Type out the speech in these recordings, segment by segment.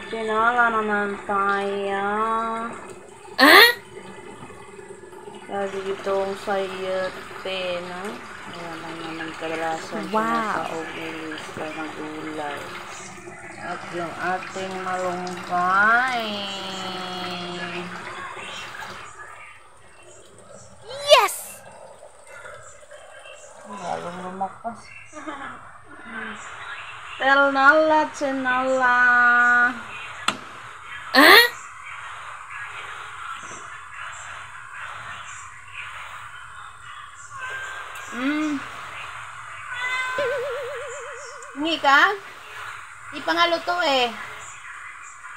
Tinala naman tayo. Lagi itong sayote, no? Ayan lang naman kadalasan pinaka-ugulis na magulay. At yung ating malunggay. Yes! Lalong lumakas. Tinala, tinala. Hingi ka? Di pa nga luto eh.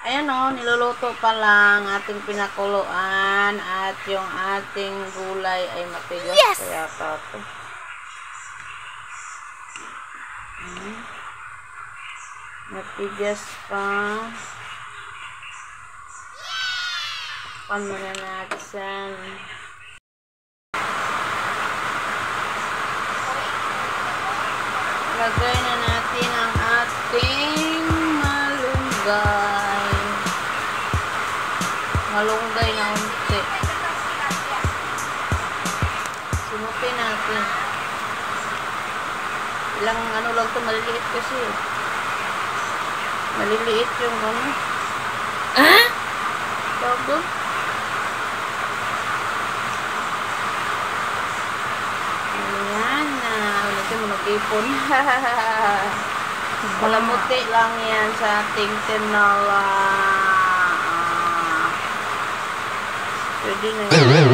Ayan o, niluluto pa lang ating pinakuluan at yung ating gulay ay matigas. Yes! Kaya pa ito. Matigas pa. Pan muna natin. Lagay na natin ang ating malunggay. Malunggay na unti. Sinupin natin. Ilang ano lang ito, maliliit kasi. Maliliit yung ano. Bago. Ayan na. Ulit mo nag-ipon. Malamuti lang yan sa ating tinola. Pwede na yan.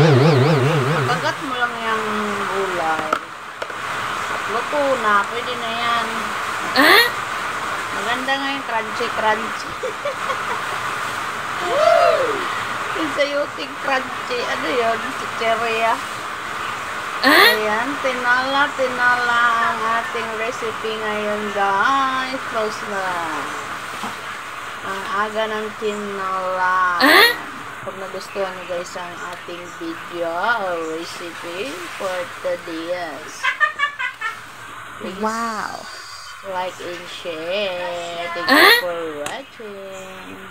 Kagat mo lang yung gulay. At luto na. Pwede na yan. Maganda nga yung crunchy. Yung sayoting crunchy. Ano yun? Chicheria. Ayan, tinala ang ating recipe ngayon, guys. Close na. Ang aga ng tinala. Kung nagustuhan nyo guys ang ating video or recipe for today's. Wow! Like and share. Thank you for watching.